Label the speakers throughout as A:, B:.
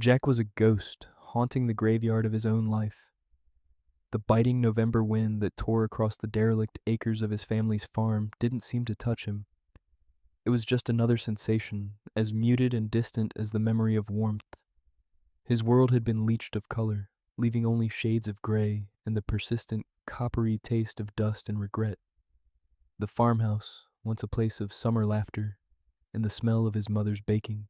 A: Jack was a ghost, haunting the graveyard of his own life. The biting November wind that tore across the derelict acres of his family's farm didn't seem to touch him. It was just another sensation, as muted and distant as the memory of warmth. His world had been leached of color, leaving only shades of gray and the persistent, coppery taste of dust and regret. The farmhouse, once a place of summer laughter and the smell of his mother's baking,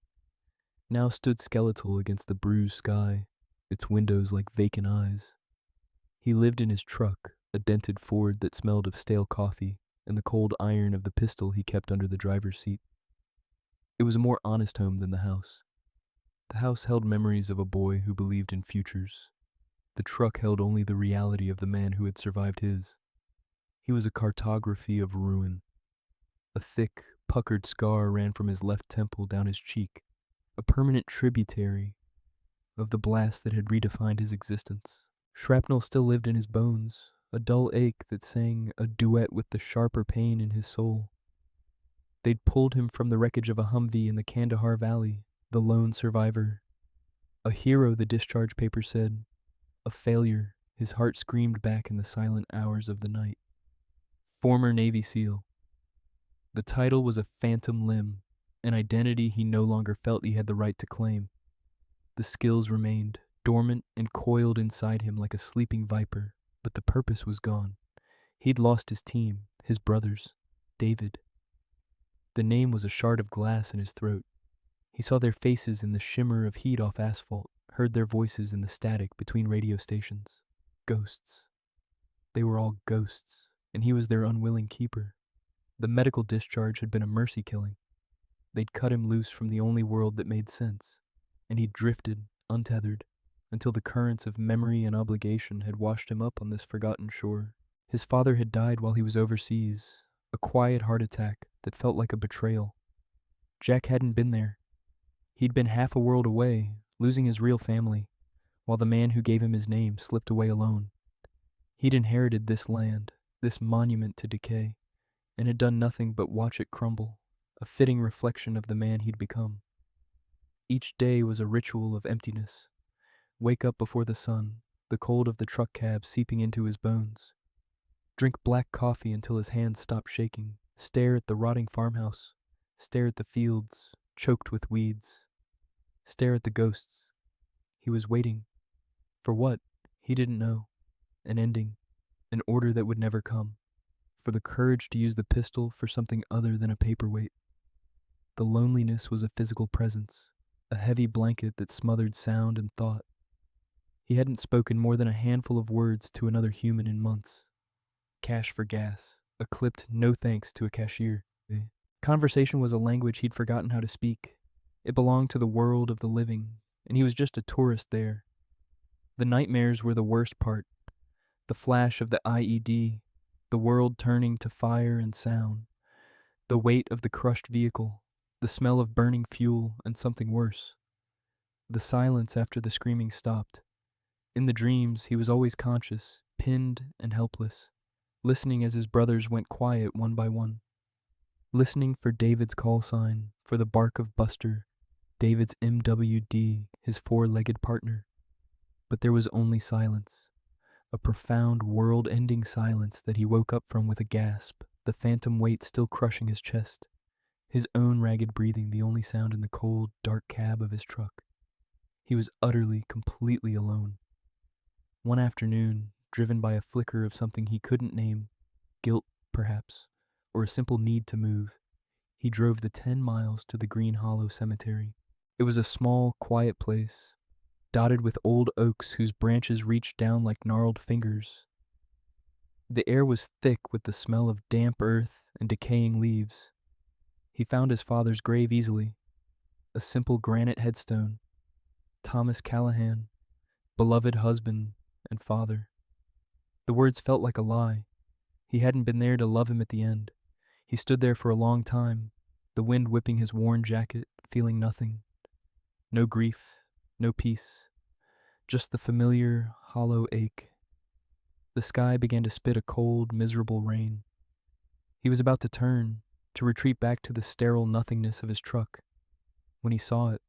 A: now stood skeletal against the bruised sky, its windows like vacant eyes. He lived in his truck, a dented Ford that smelled of stale coffee, and the cold iron of the pistol he kept under the driver's seat. It was a more honest home than the house. The house held memories of a boy who believed in futures. The truck held only the reality of the man who had survived his. He was a cartography of ruin. A thick, puckered scar ran from his left temple down his cheek, a permanent tributary of the blast that had redefined his existence. Shrapnel still lived in his bones, a dull ache that sang a duet with the sharper pain in his soul. They'd pulled him from the wreckage of a Humvee in the Kandahar Valley, the lone survivor. A hero, the discharge paper said. A failure, his heart screamed back in the silent hours of the night. Former Navy SEAL. The title was a phantom limb, an identity he no longer felt he had the right to claim. The skills remained, dormant and coiled inside him like a sleeping viper, but the purpose was gone. He'd lost his team, his brothers, David. The name was a shard of glass in his throat. He saw their faces in the shimmer of heat off asphalt, heard their voices in the static between radio stations. Ghosts. They were all ghosts, and he was their unwilling keeper. The medical discharge had been a mercy killing. They'd cut him loose from the only world that made sense, and he drifted, untethered, until the currents of memory and obligation had washed him up on this forgotten shore. His father had died while he was overseas, a quiet heart attack that felt like a betrayal. Jack hadn't been there. He'd been half a world away, losing his real family, while the man who gave him his name slipped away alone. He'd inherited this land, this monument to decay, and had done nothing but watch it crumble, a fitting reflection of the man he'd become. Each day was a ritual of emptiness. Wake up before the sun, the cold of the truck cab seeping into his bones. Drink black coffee until his hands stopped shaking. Stare at the rotting farmhouse. Stare at the fields, choked with weeds. Stare at the ghosts. He was waiting. For what? He didn't know. An ending. An order that would never come. For the courage to use the pistol for something other than a paperweight. The loneliness was a physical presence, a heavy blanket that smothered sound and thought. He hadn't spoken more than a handful of words to another human in months. Cash for gas, a clipped no thanks to a cashier. Conversation was a language he'd forgotten how to speak. It belonged to the world of the living, and he was just a tourist there. The nightmares were the worst part. The flash of the IED, the world turning to fire and sound, the weight of the crushed vehicle, the smell of burning fuel, and something worse. The silence after the screaming stopped. In the dreams, he was always conscious, pinned and helpless, listening as his brothers went quiet one by one. Listening for David's call sign, for the bark of Buster, David's MWD, his four-legged partner. But there was only silence, a profound, world-ending silence that he woke up from with a gasp, the phantom weight still crushing his chest, his own ragged breathing the only sound in the cold, dark cab of his truck. He was utterly, completely alone. One afternoon, driven by a flicker of something he couldn't name, guilt, perhaps, or a simple need to move, he drove the 10 miles to the Green Hollow Cemetery. It was a small, quiet place, dotted with old oaks whose branches reached down like gnarled fingers. The air was thick with the smell of damp earth and decaying leaves. He found his father's grave easily, a simple granite headstone. Thomas Callahan, beloved husband and father. The words felt like a lie. He hadn't been there to love him at the end. He stood there for a long time, the wind whipping his worn jacket, feeling nothing. No grief, no peace, just the familiar, hollow ache. The sky began to spit a cold, miserable rain. He was about to turn, to retreat back to the sterile nothingness of his truck, when he saw it.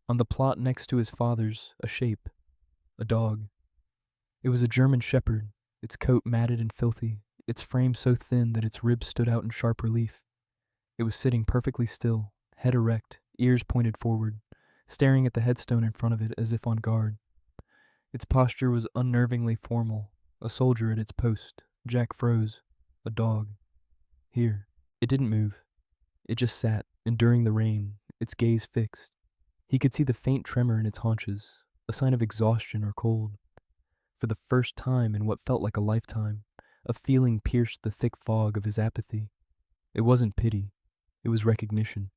A: On the plot next to his father's, a shape, a dog. It was a German shepherd, its coat matted and filthy, its frame so thin that its ribs stood out in sharp relief. It was sitting perfectly still, head erect, ears pointed forward, staring at the headstone in front of it as if on guard. Its posture was unnervingly formal, a soldier at its post. Jack froze. A dog. Here. It didn't move. It just sat, enduring the rain, its gaze fixed. He could see the faint tremor in its haunches, a sign of exhaustion or cold. For the first time in what felt like a lifetime, a feeling pierced the thick fog of his apathy. It wasn't pity. It was recognition.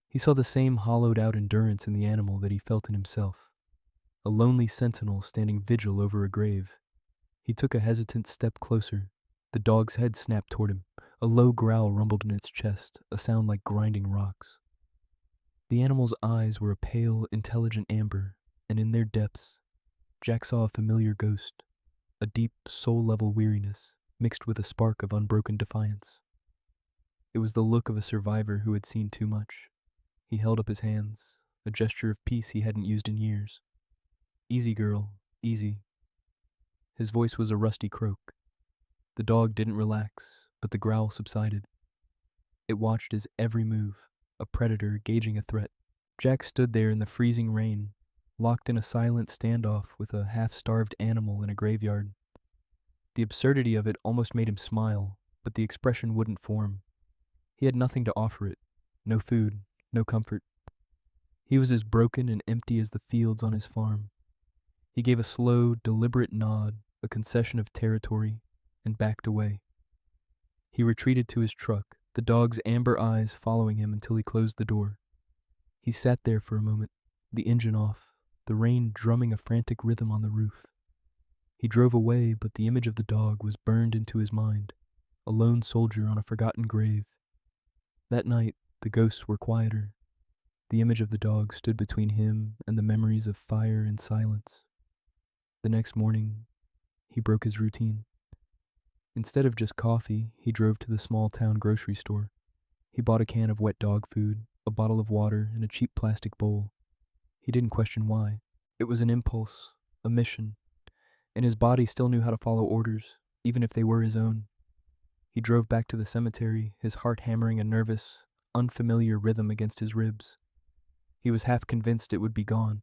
A: He saw the same hollowed-out endurance in the animal that he felt in himself. A lonely sentinel standing vigil over a grave. He took a hesitant step closer. The dog's head snapped toward him. A low growl rumbled in its chest, a sound like grinding rocks. The animal's eyes were a pale, intelligent amber, and in their depths, Jack saw a familiar ghost, a deep, soul-level weariness, mixed with a spark of unbroken defiance. It was the look of a survivor who had seen too much. He held up his hands, a gesture of peace he hadn't used in years. Easy, girl, easy. His voice was a rusty croak. The dog didn't relax, but the growl subsided. It watched his every move, a predator gauging a threat. Jack stood there in the freezing rain, locked in a silent standoff with a half-starved animal in a graveyard. The absurdity of it almost made him smile, but the expression wouldn't form. He had nothing to offer it, no food, no comfort. He was as broken and empty as the fields on his farm. He gave a slow, deliberate nod, a concession of territory, and backed away. He retreated to his truck, the dog's amber eyes following him until he closed the door. He sat there for a moment, the engine off, the rain drumming a frantic rhythm on the roof. He drove away, but the image of the dog was burned into his mind, a lone soldier on a forgotten grave. That night, the ghosts were quieter. The image of the dog stood between him and the memories of fire and silence. The next morning, he broke his routine. Instead of just coffee, he drove to the small town grocery store. He bought a can of wet dog food, a bottle of water, and a cheap plastic bowl. He didn't question why. It was an impulse, a mission, and his body still knew how to follow orders, even if they were his own. He drove back to the cemetery, his heart hammering a nervous, unfamiliar rhythm against his ribs. He was half convinced it would be gone.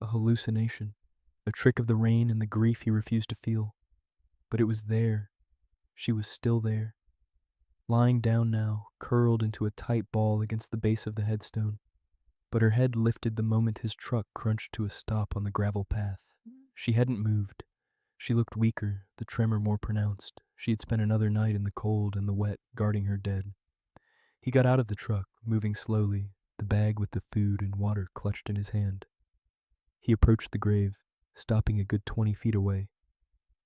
A: A hallucination, a trick of the rain and the grief he refused to feel. But it was there. She was still there. Lying down now, curled into a tight ball against the base of the headstone. But her head lifted the moment his truck crunched to a stop on the gravel path. She hadn't moved. She looked weaker, the tremor more pronounced. She had spent another night in the cold and the wet, guarding her dead. He got out of the truck, moving slowly, the bag with the food and water clutched in his hand. He approached the grave, stopping a good 20 feet away.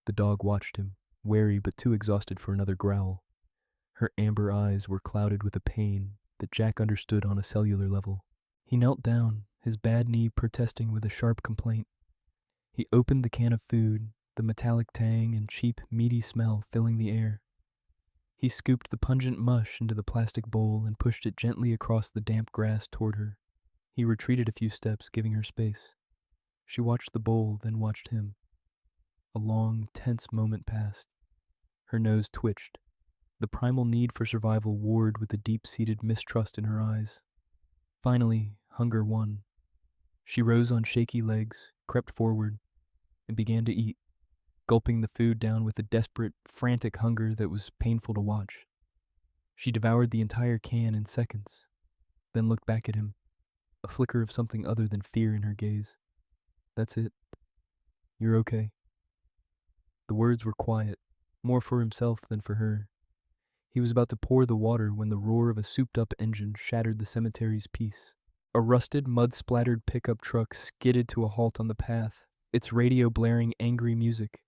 A: The dog watched him, wary but too exhausted for another growl. Her amber eyes were clouded with a pain that Jack understood on a cellular level. He knelt down, his bad knee protesting with a sharp complaint. He opened the can of food, the metallic tang and cheap, meaty smell filling the air. He scooped the pungent mush into the plastic bowl and pushed it gently across the damp grass toward her. He retreated a few steps, giving her space. She watched the bowl, then watched him. A long, tense moment passed. Her nose twitched. The primal need for survival warred with the deep-seated mistrust in her eyes. Finally, hunger won. She rose on shaky legs, crept forward, and began to eat, gulping the food down with a desperate, frantic hunger that was painful to watch. She devoured the entire can in seconds, then looked back at him, a flicker of something other than fear in her gaze. That's it. You're okay. The words were quiet, more for himself than for her. He was about to pour the water when the roar of a souped-up engine shattered the cemetery's peace. A rusted, mud-splattered pickup truck skidded to a halt on the path, its radio blaring angry music.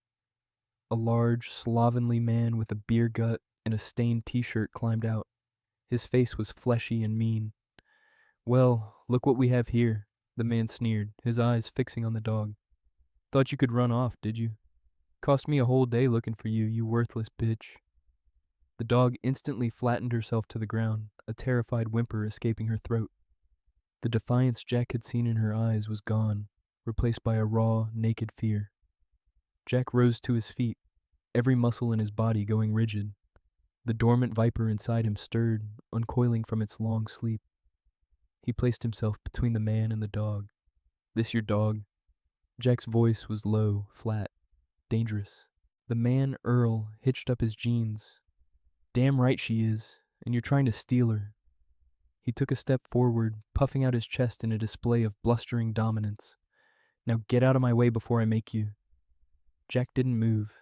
A: A large, slovenly man with a beer gut and a stained t-shirt climbed out. His face was fleshy and mean. "Well, look what we have here," the man sneered, his eyes fixing on the dog. "Thought you could run off, did you? Cost me a whole day looking for you, you worthless bitch." The dog instantly flattened herself to the ground, a terrified whimper escaping her throat. The defiance Jack had seen in her eyes was gone, replaced by a raw, naked fear. Jack rose to his feet, every muscle in his body going rigid. The dormant viper inside him stirred, uncoiling from its long sleep. He placed himself between the man and the dog. "This your dog?" Jack's voice was low, flat, dangerous. The man, Earl, hitched up his jeans. "Damn right she is, and you're trying to steal her." He took a step forward, puffing out his chest in a display of blustering dominance. "Now get out of my way before I make you." Jack didn't move.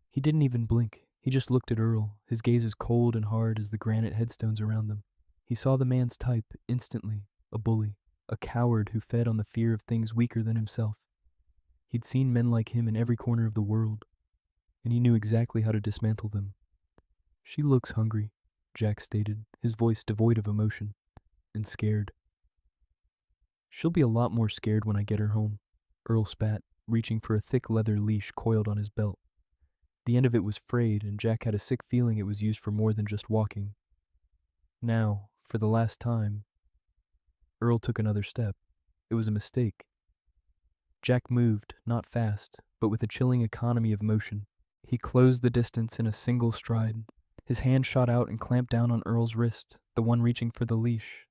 A: He didn't even blink. He just looked at Earl, his gaze as cold and hard as the granite headstones around them. He saw the man's type instantly, a bully, a coward who fed on the fear of things weaker than himself. He'd seen men like him in every corner of the world, and he knew exactly how to dismantle them. "She looks hungry," Jack stated, his voice devoid of emotion, "and scared." "She'll be a lot more scared when I get her home," Earl spat, reaching for a thick leather leash coiled on his belt. The end of it was frayed, and Jack had a sick feeling it was used for more than just walking. Now, for the last time, Earl took another step. It was a mistake. Jack moved, not fast, but with a chilling economy of motion. He closed the distance in a single stride. His hand shot out and clamped down on Earl's wrist, the one reaching for the leash.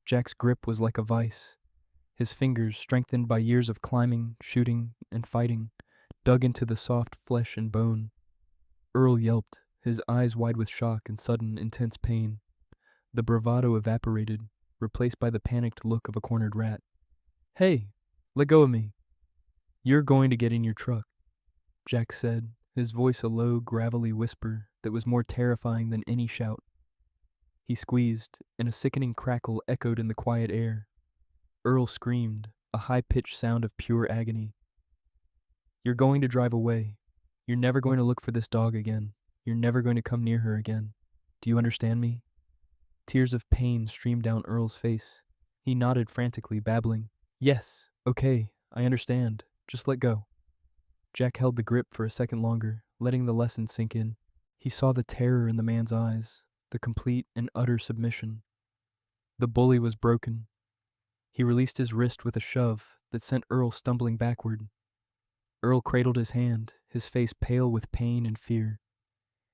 A: Jack's grip was like a vice. His fingers, strengthened by years of climbing, shooting, and fighting, dug into the soft flesh and bone. Earl yelped, his eyes wide with shock and sudden, intense pain. The bravado evaporated, replaced by the panicked look of a cornered rat. "Hey, let go of me." "You're going to get in your truck," Jack said, his voice a low, gravelly whisper that was more terrifying than any shout. He squeezed, and a sickening crackle echoed in the quiet air. Earl screamed, a high-pitched sound of pure agony. "You're going to drive away. You're never going to look for this dog again. You're never going to come near her again. Do you understand me?" Tears of pain streamed down Earl's face. He nodded frantically, babbling, "Yes, okay, I understand. Just let go." Jack held the grip for a second longer, letting the lesson sink in. He saw the terror in the man's eyes, the complete and utter submission. The bully was broken. He released his wrist with a shove that sent Earl stumbling backward. Earl cradled his hand, his face pale with pain and fear.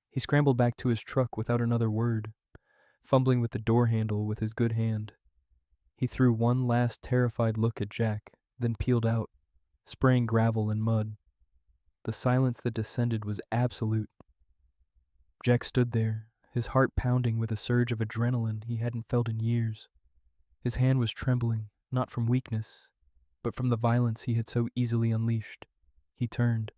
A: He scrambled back to his truck without another word, fumbling with the door handle with his good hand. He threw one last terrified look at Jack, then peeled out, spraying gravel and mud. The silence that descended was absolute. Jack stood there, his heart pounding with a surge of adrenaline he hadn't felt in years. His hand was trembling, not from weakness, but from the violence he had so easily unleashed. He turned.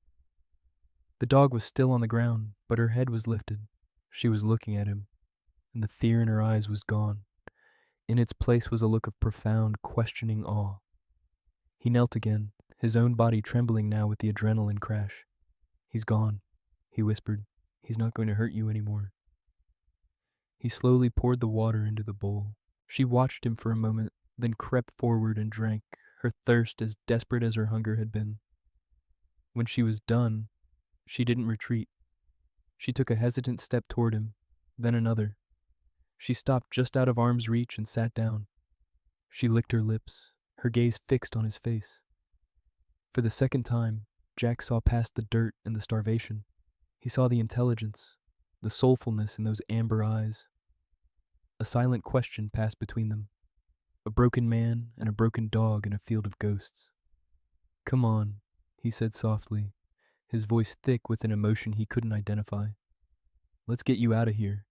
A: The dog was still on the ground, but her head was lifted. She was looking at him, and the fear in her eyes was gone. In its place was a look of profound, questioning awe. He knelt again, his own body trembling now with the adrenaline crash. "He's gone," he whispered. "He's not going to hurt you anymore." He slowly poured the water into the bowl. She watched him for a moment, then crept forward and drank, her thirst as desperate as her hunger had been. When she was done, she didn't retreat. She took a hesitant step toward him, then another. She stopped just out of arm's reach and sat down. She licked her lips, her gaze fixed on his face. For the second time, Jack saw past the dirt and the starvation. He saw the intelligence, the soulfulness in those amber eyes. A silent question passed between them. A broken man and a broken dog in a field of ghosts. "Come on," he said softly, his voice thick with an emotion he couldn't identify. "Let's get you out of here."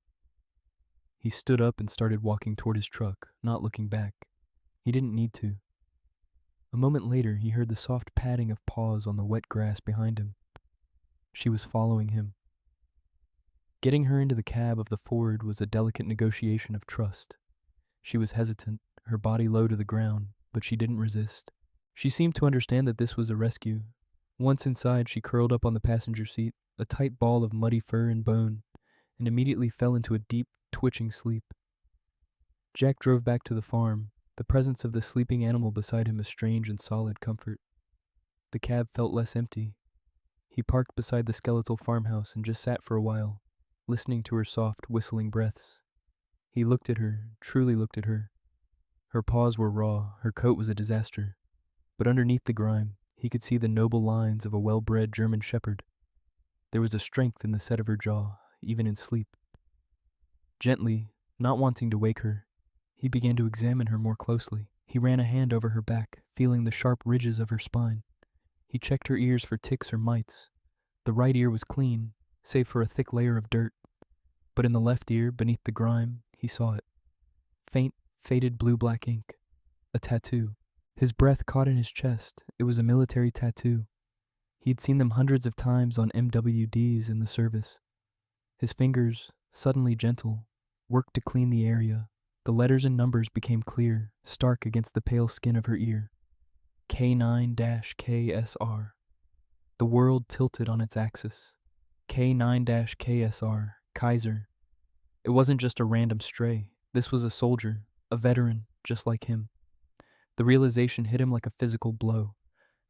A: He stood up and started walking toward his truck, not looking back. He didn't need to. A moment later, he heard the soft padding of paws on the wet grass behind him. She was following him. Getting her into the cab of the Ford was a delicate negotiation of trust. She was hesitant, her body low to the ground, but she didn't resist. She seemed to understand that this was a rescue. Once inside, she curled up on the passenger seat, a tight ball of muddy fur and bone, and immediately fell into a deep, twitching sleep. Jack drove back to the farm, the presence of the sleeping animal beside him a strange and solid comfort. The cab felt less empty. He parked beside the skeletal farmhouse and just sat for a while, listening to her soft, whistling breaths. He looked at her, truly looked at her. Her paws were raw, her coat was a disaster, but underneath the grime, he could see the noble lines of a well-bred German shepherd. There was a strength in the set of her jaw, even in sleep. Gently, not wanting to wake her, he began to examine her more closely. He ran a hand over her back, feeling the sharp ridges of her spine. He checked her ears for ticks or mites. The right ear was clean, save for a thick layer of dirt, but in the left ear, beneath the grime, he saw it. Faint, faded blue-black ink. A tattoo. His breath caught in his chest. It was a military tattoo. He'd seen them hundreds of times on MWDs in the service. His fingers, suddenly gentle, worked to clean the area. The letters and numbers became clear, stark against the pale skin of her ear. K9-KSR. The world tilted on its axis. K9-KSR, Kaiser. It wasn't just a random stray. This was a soldier, a veteran, just like him. The realization hit him like a physical blow.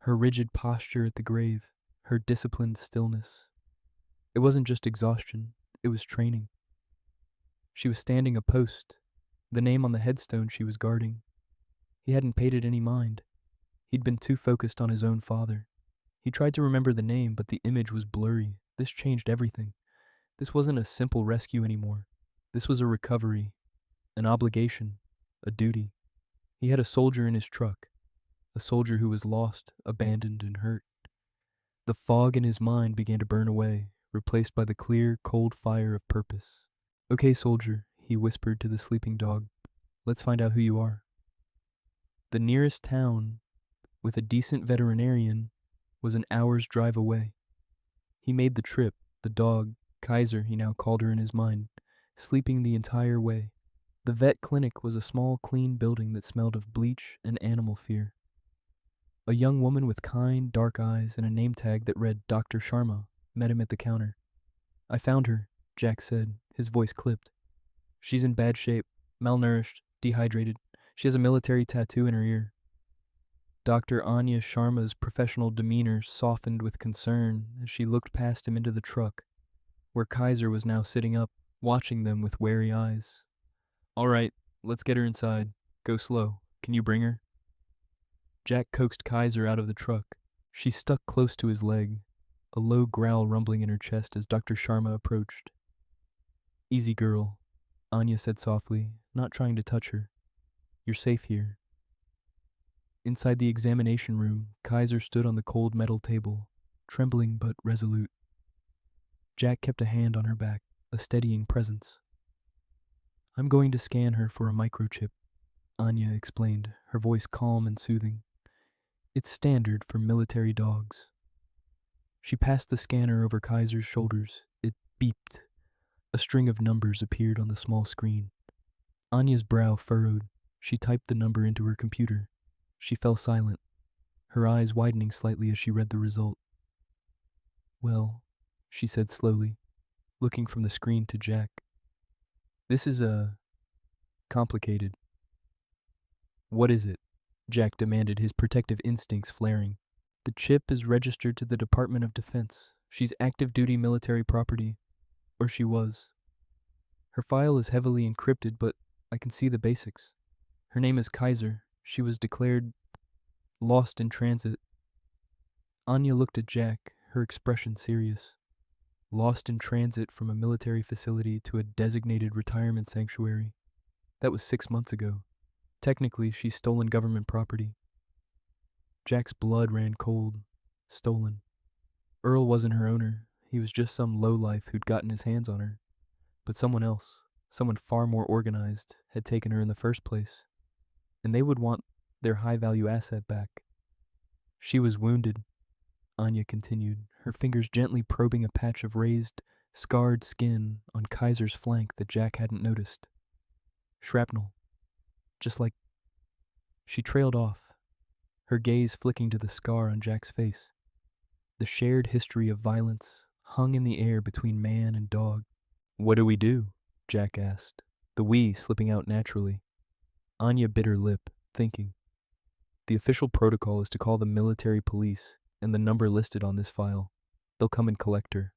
A: Her rigid posture at the grave, her disciplined stillness. It wasn't just exhaustion, it was training. She was standing a post, the name on the headstone she was guarding. He hadn't paid it any mind. He'd been too focused on his own father. He tried to remember the name, but the image was blurry. This changed everything. This wasn't a simple rescue anymore. This was a recovery, an obligation, a duty. He had a soldier in his truck, a soldier who was lost, abandoned, and hurt. The fog in his mind began to burn away, replaced by the clear, cold fire of purpose. "Okay, soldier," he whispered to the sleeping dog. "Let's find out who you are." The nearest town, with a decent veterinarian, was an hour's drive away. He made the trip, the dog, Kaiser he now called her in his mind, sleeping the entire way. The vet clinic was a small, clean building that smelled of bleach and animal fear. A young woman with kind, dark eyes and a name tag that read Dr. Sharma met him at the counter. "I found her," Jack said, his voice clipped. "She's in bad shape, malnourished, dehydrated. She has a military tattoo in her ear." Dr. Anya Sharma's professional demeanor softened with concern as she looked past him into the truck, where Kaiser was now sitting up, watching them with wary eyes. "All right, let's get her inside. Go slow. Can you bring her?" Jack coaxed Kaiser out of the truck. She stuck close to his leg, a low growl rumbling in her chest as Dr. Sharma approached. "Easy, girl," Anya said softly, not trying to touch her. "You're safe here." Inside the examination room, Kaiser stood on the cold metal table, trembling but resolute. Jack kept a hand on her back, a steadying presence. "I'm going to scan her for a microchip," Anya explained, her voice calm and soothing. "It's standard for military dogs." She passed the scanner over Kaiser's shoulders. It beeped. A string of numbers appeared on the small screen. Anya's brow furrowed. She typed the number into her computer. She fell silent, her eyes widening slightly as she read the result. "Well," she said slowly, looking from the screen to Jack. "This is complicated." "What is it?" Jack demanded, his protective instincts flaring. "The chip is registered to the Department of Defense. She's active duty military property. Or she was. Her file is heavily encrypted, but I can see the basics. Her name is Kaiser. She was declared lost in transit." Anya looked at Jack, her expression serious. Lost in transit from a military facility to a designated retirement sanctuary. That was 6 months ago. Technically, she's stolen government property. Jack's blood ran cold. Stolen. Earl wasn't her owner. He was just some lowlife who'd gotten his hands on her. But someone else, someone far more organized, had taken her in the first place. And they would want their high-value asset back. "She was wounded," Anya continued, her fingers gently probing a patch of raised, scarred skin on Kaiser's flank that Jack hadn't noticed. "Shrapnel. Just like—" She trailed off, her gaze flicking to the scar on Jack's face. The shared history of violence hung in the air between man and dog. "What do we do?" Jack asked, the "we" slipping out naturally. Anya bit her lip, thinking. "The official protocol is to call the military police and the number listed on this file. They'll come and collect her."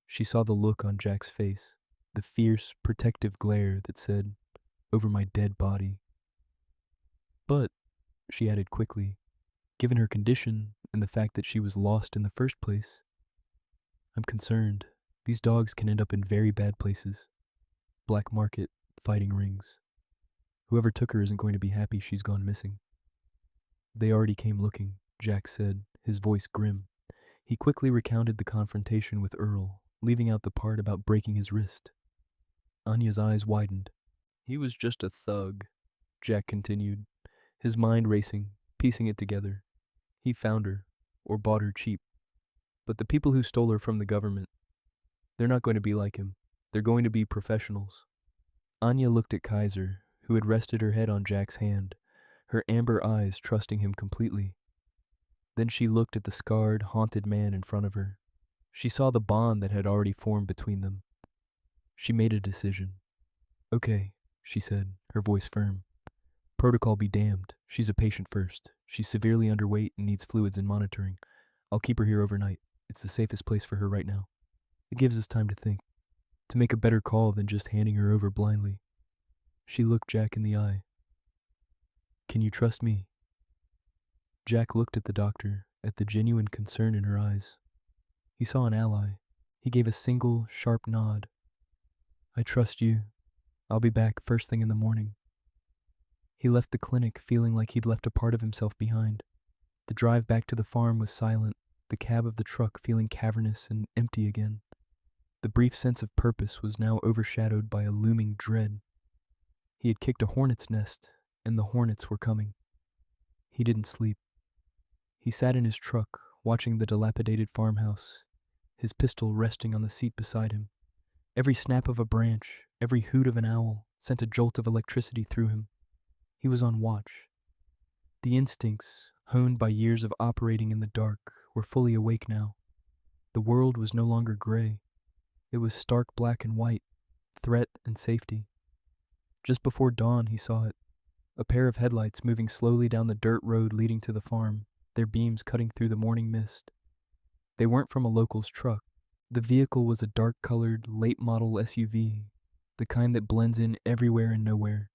A: She saw the look on Jack's face, the fierce, protective glare that said, "Over my dead body." But, she added quickly, given her condition and the fact that she was lost in the first place, I'm concerned. These dogs can end up in very bad places. Black market, fighting rings. Whoever took her isn't going to be happy she's gone missing. They already came looking, Jack said, his voice grim. He quickly recounted the confrontation with Earl, leaving out the part about breaking his wrist. Anya's eyes widened. He was just a thug, Jack continued, his mind racing, piecing it together. He found her, or bought her cheap. But the people who stole her from the government, they're not going to be like him. They're going to be professionals. Anya looked at Kaiser, who had rested her head on Jack's hand, her amber eyes trusting him completely. Then she looked at the scarred, haunted man in front of her. She saw the bond that had already formed between them. She made a decision. Okay, she said, her voice firm. Protocol be damned. She's a patient first. She's severely underweight and needs fluids and monitoring. I'll keep her here overnight. It's the safest place for her right now. It gives us time to think, to make a better call than just handing her over blindly. She looked Jack in the eye. Can you trust me? Jack looked at the doctor, at the genuine concern in her eyes. He saw an ally. He gave a single, sharp nod. I trust you. I'll be back first thing in the morning. He left the clinic feeling like he'd left a part of himself behind. The drive back to the farm was silent, the cab of the truck feeling cavernous and empty again. The brief sense of purpose was now overshadowed by a looming dread. He had kicked a hornet's nest, and the hornets were coming. He didn't sleep. He sat in his truck, watching the dilapidated farmhouse, his pistol resting on the seat beside him. Every snap of a branch, every hoot of an owl, sent a jolt of electricity through him. He was on watch. The instincts, honed by years of operating in the dark, were fully awake now. The world was no longer gray. It was stark black and white, threat and safety. Just before dawn, he saw it. A pair of headlights moving slowly down the dirt road leading to the farm, their beams cutting through the morning mist. They weren't from a local's truck. The vehicle was a dark-colored, late-model SUV, the kind that blends in everywhere and nowhere.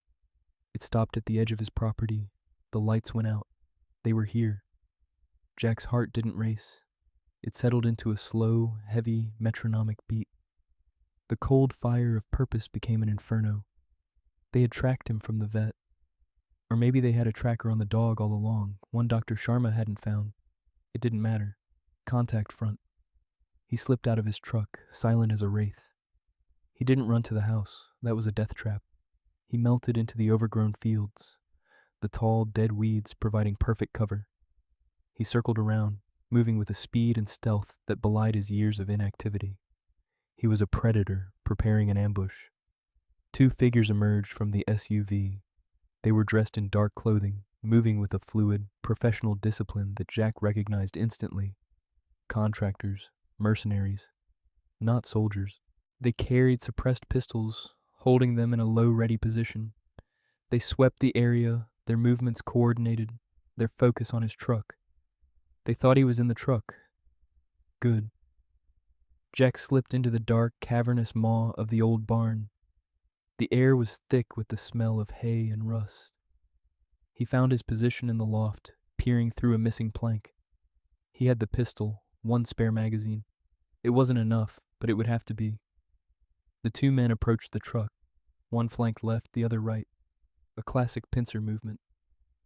A: It stopped at the edge of his property. The lights went out. They were here. Jack's heart didn't race. It settled into a slow, heavy, metronomic beat. The cold fire of purpose became an inferno. They had tracked him from the vet. Or maybe they had a tracker on the dog all along, one Dr. Sharma hadn't found. It didn't matter. Contact front. He slipped out of his truck, silent as a wraith. He didn't run to the house. That was a death trap. He melted into the overgrown fields, the tall, dead weeds providing perfect cover. He circled around, moving with a speed and stealth that belied his years of inactivity. He was a predator, preparing an ambush. Two figures emerged from the SUV. They were dressed in dark clothing, moving with a fluid, professional discipline that Jack recognized instantly. Contractors, mercenaries, not soldiers. They carried suppressed pistols, holding them in a low, ready position. They swept the area, their movements coordinated, their focus on his truck. They thought he was in the truck. Good. Jack slipped into the dark, cavernous maw of the old barn. The air was thick with the smell of hay and rust. He found his position in the loft, peering through a missing plank. He had the pistol, one spare magazine. It wasn't enough, but it would have to be. The two men approached the truck. One flanked left, the other right. A classic pincer movement.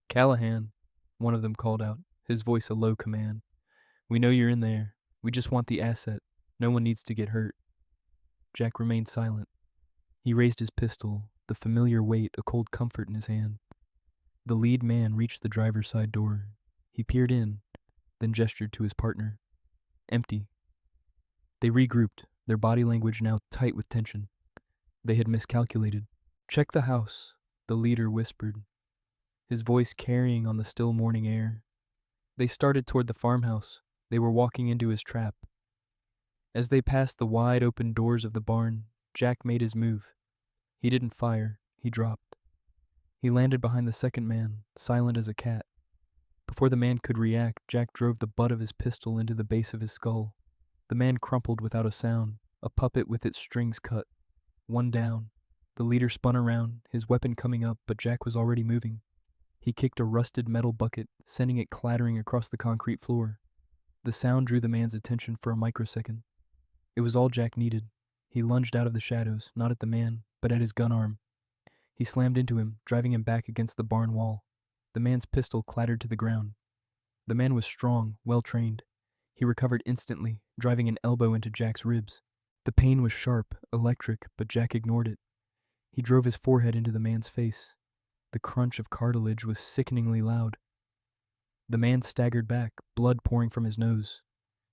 A: Callahan, one of them called out, his voice a low command. We know you're in there. We just want the asset. No one needs to get hurt. Jack remained silent. He raised his pistol, the familiar weight a cold comfort in his hand. The lead man reached the driver's side door. He peered in, then gestured to his partner. Empty. They regrouped, their body language now tight with tension. They had miscalculated. Check the house, the leader whispered, his voice carrying on the still morning air. They started toward the farmhouse. They were walking into his trap. As they passed the wide open doors of the barn, Jack made his move. He didn't fire, he dropped. He landed behind the second man, silent as a cat. Before the man could react, Jack drove the butt of his pistol into the base of his skull. The man crumpled without a sound, a puppet with its strings cut. One down. The leader spun around, his weapon coming up, but Jack was already moving. He kicked a rusted metal bucket, sending it clattering across the concrete floor. The sound drew the man's attention for a microsecond. It was all Jack needed. He lunged out of the shadows, not at the man, but at his gun arm. He slammed into him, driving him back against the barn wall. The man's pistol clattered to the ground. The man was strong, well-trained. He recovered instantly, driving an elbow into Jack's ribs. The pain was sharp, electric, but Jack ignored it. He drove his forehead into the man's face. The crunch of cartilage was sickeningly loud. The man staggered back, blood pouring from his nose.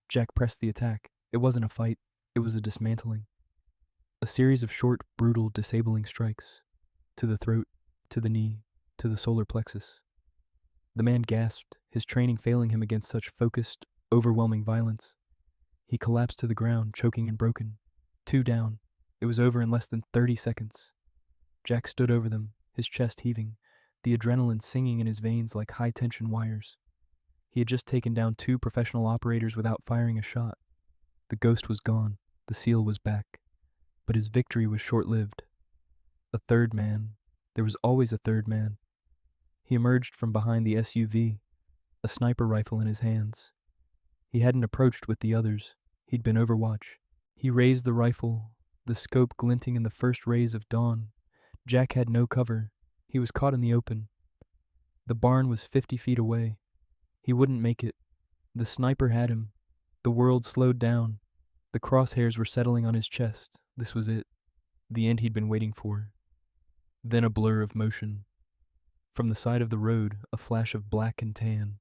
A: Jack pressed the attack. It wasn't a fight, it was a dismantling. A series of short, brutal, disabling strikes. To the throat, to the knee, to the solar plexus. The man gasped, his training failing him against such focused, overwhelming violence. He collapsed to the ground, choking and broken. 2 down. It was over in less than 30 seconds. Jack stood over them, his chest heaving, the adrenaline singing in his veins like high-tension wires. He had just taken down 2 professional operators without firing a shot. The ghost was gone, the seal was back. But his victory was short-lived. A third man. There was always a third man. He emerged from behind the SUV, a sniper rifle in his hands. He hadn't approached with the others. He'd been Overwatch. He raised the rifle, the scope glinting in the first rays of dawn. Jack had no cover. He was caught in the open. The barn was 50 feet away. He wouldn't make it. The sniper had him. The world slowed down. The crosshairs were settling on his chest. This was it. The end he'd been waiting for. Then a blur of motion. From the side of the road, a flash of black and tan.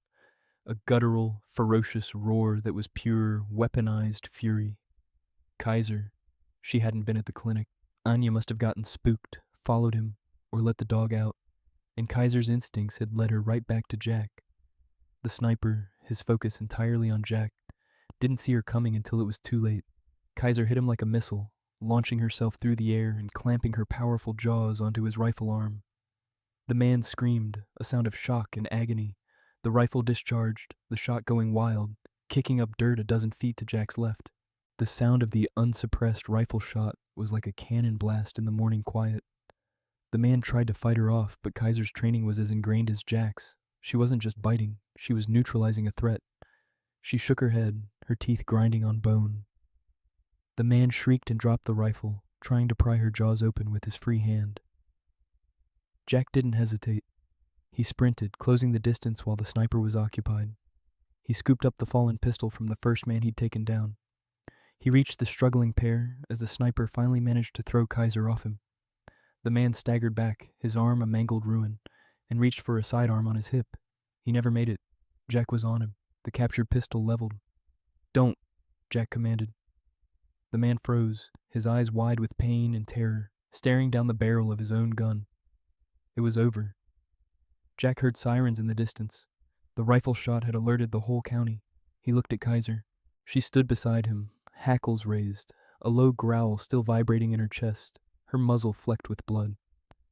A: A guttural, ferocious roar that was pure, weaponized fury. Kaiser. She hadn't been at the clinic. Anya must have gotten spooked, followed him, or let the dog out, and Kaiser's instincts had led her right back to Jack. The sniper, his focus entirely on Jack, didn't see her coming until it was too late. Kaiser hit him like a missile, launching herself through the air and clamping her powerful jaws onto his rifle arm. The man screamed, a sound of shock and agony. The rifle discharged, the shot going wild, kicking up dirt a dozen feet to Jack's left. The sound of the unsuppressed rifle shot was like a cannon blast in the morning quiet. The man tried to fight her off, but Kaiser's training was as ingrained as Jack's. She wasn't just biting, she was neutralizing a threat. She shook her head, her teeth grinding on bone. The man shrieked and dropped the rifle, trying to pry her jaws open with his free hand. Jack didn't hesitate. He sprinted, closing the distance while the sniper was occupied. He scooped up the fallen pistol from the first man he'd taken down. He reached the struggling pair as the sniper finally managed to throw Kaiser off him. The man staggered back, his arm a mangled ruin, and reached for a sidearm on his hip. He never made it. Jack was on him, the captured pistol leveled. "Don't," Jack commanded. The man froze, his eyes wide with pain and terror, staring down the barrel of his own gun. It was over. Jack heard sirens in the distance. The rifle shot had alerted the whole county. He looked at Kaiser. She stood beside him, hackles raised, a low growl still vibrating in her chest, her muzzle flecked with blood.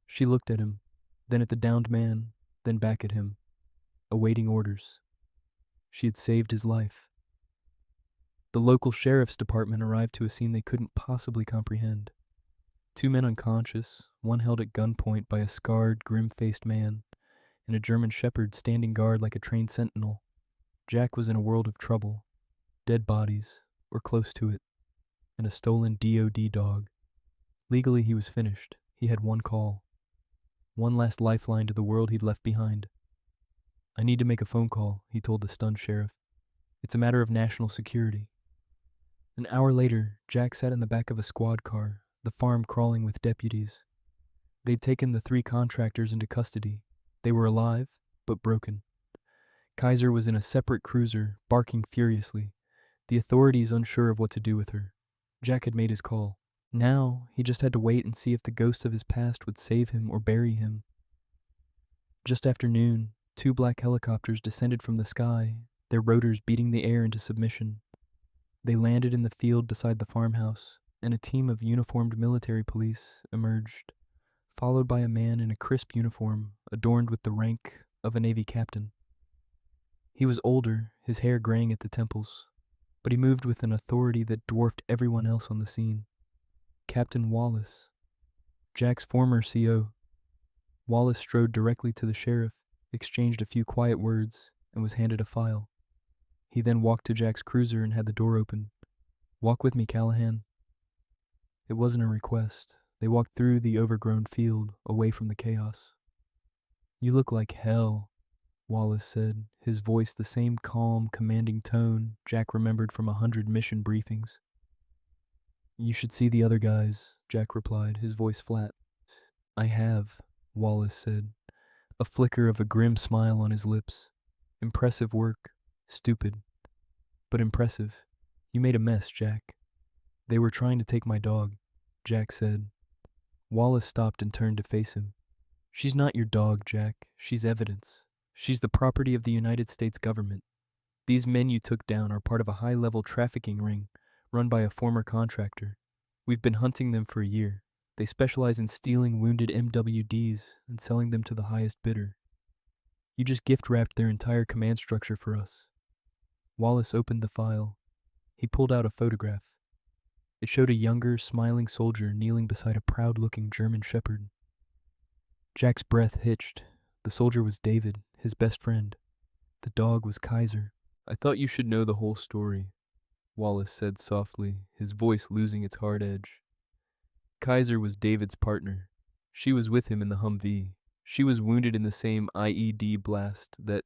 A: She looked at him, then at the downed man, then back at him, awaiting orders. She had saved his life. The local sheriff's department arrived to a scene they couldn't possibly comprehend. 2 men unconscious, one held at gunpoint by a scarred, grim-faced man, and a German shepherd standing guard like a trained sentinel. Jack was in a world of trouble. Dead bodies, or close to it, and a stolen DOD dog. Legally he was finished. He had one call. One last lifeline to the world he'd left behind. "I need to make a phone call," he told the stunned sheriff. "It's a matter of national security." An hour later, Jack sat in the back of a squad car, the farm crawling with deputies. They'd taken the 3 contractors into custody. They were alive, but broken. Kaiser was in a separate cruiser, barking furiously, the authorities unsure of what to do with her. Jack had made his call. Now, he just had to wait and see if the ghosts of his past would save him or bury him. Just after noon, 2 black helicopters descended from the sky, their rotors beating the air into submission. They landed in the field beside the farmhouse, and a team of uniformed military police emerged, followed by a man in a crisp uniform adorned with the rank of a Navy captain. He was older, his hair graying at the temples, but he moved with an authority that dwarfed everyone else on the scene. Captain Wallace, Jack's former CO. Wallace strode directly to the sheriff. exchanged a few quiet words, and was handed a file. He then walked to Jack's cruiser and had the door open. "Walk with me, Callahan." It wasn't a request. They walked through the overgrown field, away from the chaos. "You look like hell," Wallace said, his voice the same calm, commanding tone Jack remembered from 100 mission briefings. "You should see the other guys," Jack replied, his voice flat. "I have," Wallace said, a flicker of a grim smile on his lips. "Impressive work. Stupid, but impressive. You made a mess, Jack." "They were trying to take my dog," Jack said. Wallace stopped and turned to face him. "She's not your dog, Jack. She's evidence. She's the property of the United States government. These men you took down are part of a high-level trafficking ring run by a former contractor. We've been hunting them for a year. They specialize in stealing wounded MWDs and selling them to the highest bidder. You just gift-wrapped their entire command structure for us." Wallace opened the file. He pulled out a photograph. It showed a younger, smiling soldier kneeling beside a proud-looking German shepherd. Jack's breath hitched. The soldier was David, his best friend. The dog was Kaiser. "I thought you should know the whole story," Wallace said softly, his voice losing its hard edge. "Kaiser was David's partner. She was with him in the Humvee. She was wounded in the same IED blast that...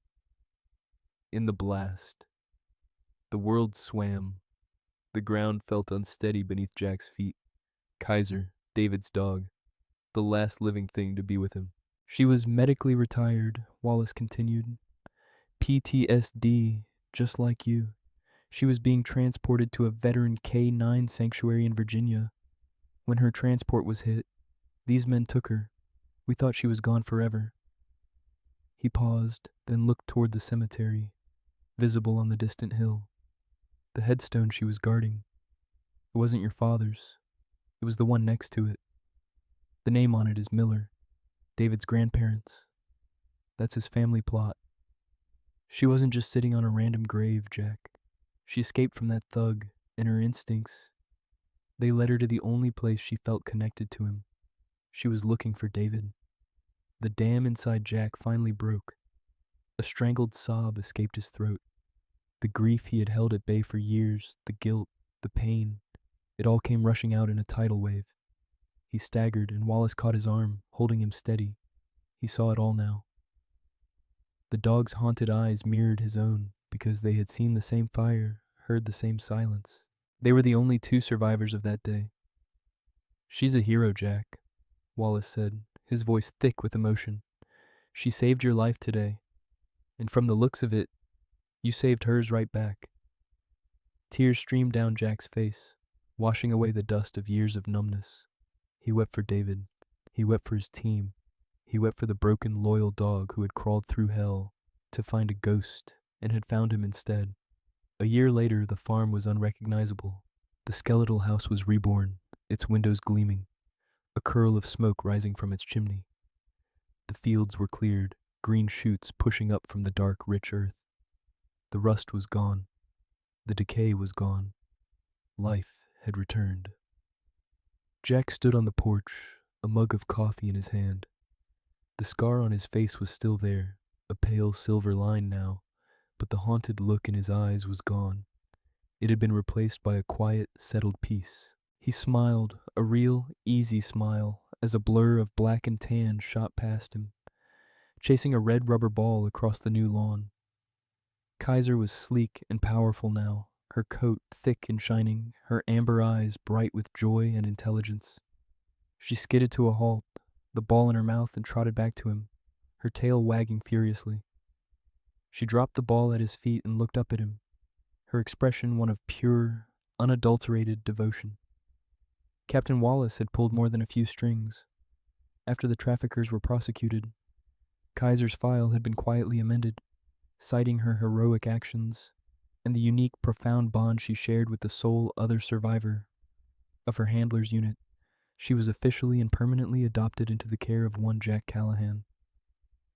A: In the blast. The world swam. The ground felt unsteady beneath Jack's feet. Kaiser, David's dog, the last living thing to be with him. She was medically retired," Wallace continued. "PTSD, just like you. She was being transported to a veteran K-9 sanctuary in Virginia. When her transport was hit, these men took her. We thought she was gone forever." He paused, then looked toward the cemetery, visible on the distant hill. The headstone she was guarding. It wasn't your father's. It was the one next to it. The name on it is Miller, David's grandparents. That's his family plot. She wasn't just sitting on a random grave, Jack. She escaped from that thug, and her instincts, they led her to the only place she felt connected to him. She was looking for David. The dam inside Jack finally broke. A strangled sob escaped his throat. The grief he had held at bay for years, the guilt, the pain, it all came rushing out in a tidal wave. He staggered, and Wallace caught his arm, holding him steady. He saw it all now. The dog's haunted eyes mirrored his own, because they had seen the same fire, heard the same silence. They were the only two survivors of that day. "She's a hero, Jack," Wallace said, his voice thick with emotion. "She saved your life today, and from the looks of it, you saved hers right back." Tears streamed down Jack's face, washing away the dust of years of numbness. He wept for David. He wept for his team. He wept for the broken, loyal dog who had crawled through hell to find a ghost and had found him instead. A year later, the farm was unrecognizable. The skeletal house was reborn, its windows gleaming, a curl of smoke rising from its chimney. The fields were cleared, green shoots pushing up from the dark, rich earth. The rust was gone. The decay was gone. Life had returned. Jack stood on the porch, a mug of coffee in his hand. The scar on his face was still there, a pale silver line now, but the haunted look in his eyes was gone. It had been replaced by a quiet, settled peace. He smiled, a real, easy smile, as a blur of black and tan shot past him, chasing a red rubber ball across the new lawn. Kaiser was sleek and powerful now, her coat thick and shining, her amber eyes bright with joy and intelligence. She skidded to a halt, the ball in her mouth, and trotted back to him, her tail wagging furiously. She dropped the ball at his feet and looked up at him, her expression one of pure, unadulterated devotion. Captain Wallace had pulled more than a few strings. After the traffickers were prosecuted, Kaiser's file had been quietly amended, citing her heroic actions and the unique, profound bond she shared with the sole other survivor of her handler's unit. She was officially and permanently adopted into the care of one Jack Callahan.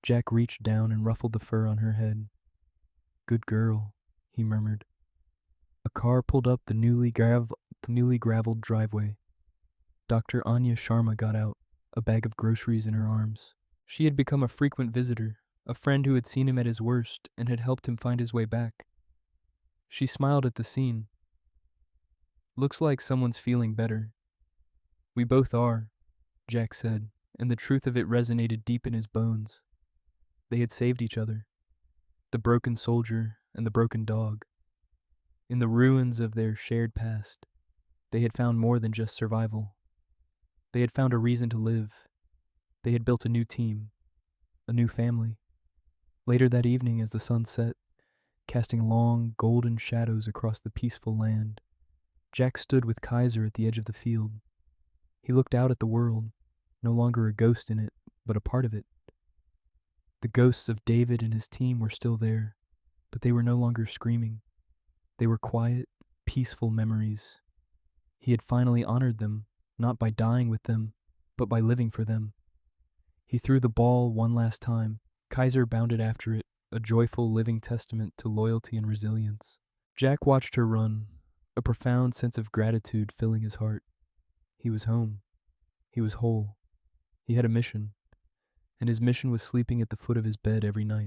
A: Jack reached down and ruffled the fur on her head. "Good girl," he murmured. A car pulled up the newly graveled driveway. Dr. Anya Sharma got out, a bag of groceries in her arms. She had become a frequent visitor, a friend who had seen him at his worst and had helped him find his way back. She smiled at the scene. Looks like someone's feeling better. We both are, Jack said, and the truth of it resonated deep in his bones. They had saved each other, the broken soldier and the broken dog. In the ruins of their shared past, they had found more than just survival. They had found a reason to live. They had built a new team, a new family. Later that evening, as the sun set, casting long, golden shadows across the peaceful land, Jack stood with Kaiser at the edge of the field. He looked out at the world, no longer a ghost in it, but a part of it. The ghosts of David and his team were still there, but they were no longer screaming. They were quiet, peaceful memories. He had finally honored them, not by dying with them, but by living for them. He threw the ball one last time. Kaiser bounded after it, a joyful living testament to loyalty and resilience. Jack watched her run, a profound sense of gratitude filling his heart. He was home. He was whole. He had a mission, and his mission was sleeping at the foot of his bed every night.